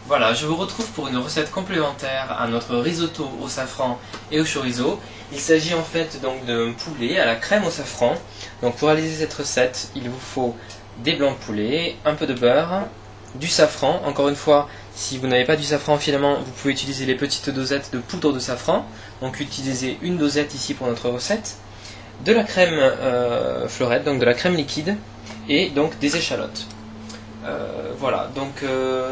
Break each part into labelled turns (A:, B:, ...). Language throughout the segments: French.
A: Voilà, je vous retrouve pour une recette complémentaire à notre risotto au safran et au chorizo. Il s'agit en fait donc d'un poulet à la crème au safran. Donc pour réaliser cette recette, il vous faut des blancs de poulet, un peu de beurre, du safran. Encore une fois, si vous n'avez pas du safran en filament, vous pouvez utiliser les petites dosettes de poudre de safran. Donc utilisez une dosette ici pour notre recette. De la crème fleurette, donc de la crème liquide, et donc des échalotes. Voilà, donc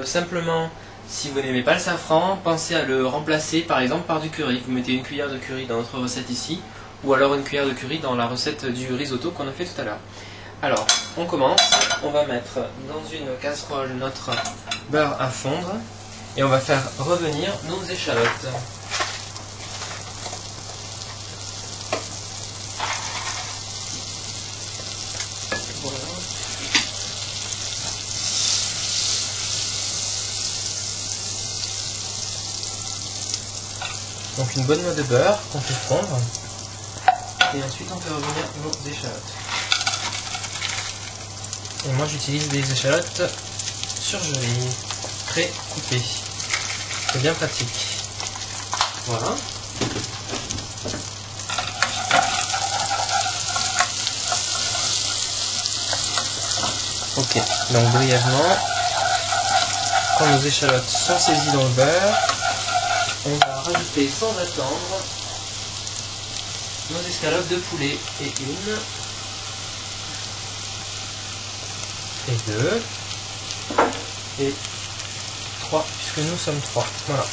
A: simplement, si vous n'aimez pas le safran, pensez à le remplacer par exemple par du curry. Vous mettez une cuillère de curry dans notre recette ici, ou alors une cuillère de curry dans la recette du risotto qu'on a fait tout à l'heure. Alors, on commence, on va mettre dans une casserole notre beurre à fondre, et on va faire revenir nos échalotes. Donc une bonne noix de beurre qu'on fait fondre, et ensuite on fait revenir nos échalotes. Et moi j'utilise des échalotes surgelées, très coupées. C'est bien pratique. Voilà. Ok, donc brièvement, quand nos échalotes sont saisies dans le beurre, on va rajouter sans attendre nos escalopes de poulet, et une, et deux, et trois, puisque nous sommes trois. Voilà.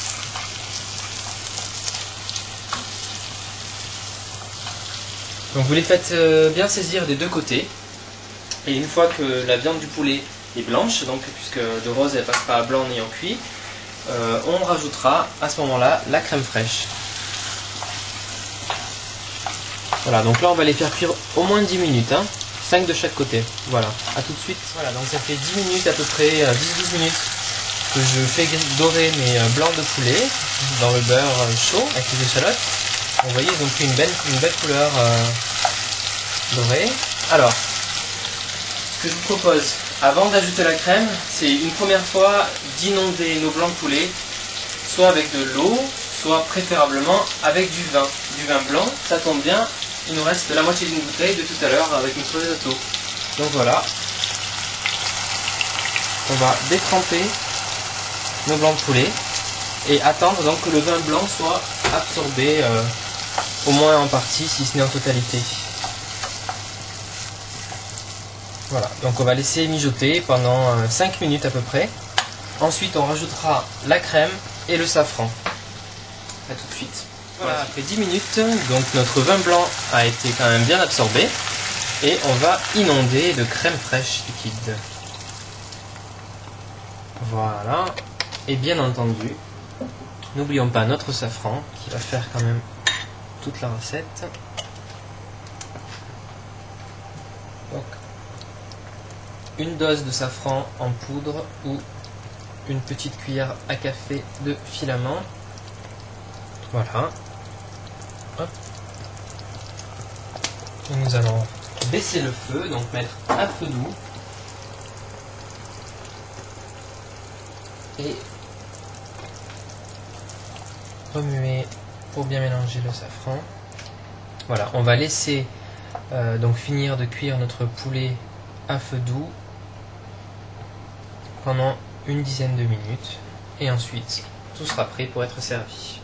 A: Donc vous les faites bien saisir des deux côtés, et une fois que la viande du poulet est blanche, donc puisque de rose elle passe pas à blanc en ayant cuit, on rajoutera à ce moment-là la crème fraîche. Voilà, donc là on va les faire cuire au moins 10 minutes, hein, 5 de chaque côté. Voilà, à tout de suite. Voilà, donc ça fait 10 minutes à peu près, 10-12 minutes que je fais dorer mes blancs de poulet dans le beurre chaud avec les échalotes. Vous voyez, ils ont pris une belle couleur dorée. Alors, ce que je vous propose, avant d'ajouter la crème, c'est une première fois d'inonder nos blancs de poulet, soit avec de l'eau, soit préférablement avec du vin blanc. Ça tombe bien, il nous reste la moitié d'une bouteille de tout à l'heure avec notre risotto. Donc voilà, on va détremper nos blancs de poulet et attendre donc que le vin blanc soit absorbé au moins en partie, si ce n'est en totalité. Voilà, donc on va laisser mijoter pendant 5 minutes à peu près. Ensuite on rajoutera la crème et le safran. A tout de suite. Voilà, après 10 minutes, donc notre vin blanc a été quand même bien absorbé. Et on va inonder de crème fraîche liquide. Voilà. Et bien entendu, n'oublions pas notre safran qui va faire quand même toute la recette. Donc, une dose de safran en poudre ou une petite cuillère à café de filament. Voilà. Hop. Et nous allons baisser le feu, donc mettre à feu doux. Et remuer pour bien mélanger le safran. Voilà, on va laisser donc finir de cuire notre poulet à feu doux pendant une dizaine de minutes, et ensuite tout sera prêt pour être servi.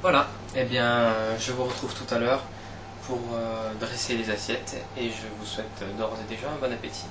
A: Voilà, et bien je vous retrouve tout à l'heure pour dresser les assiettes, et je vous souhaite d'ores et déjà un bon appétit.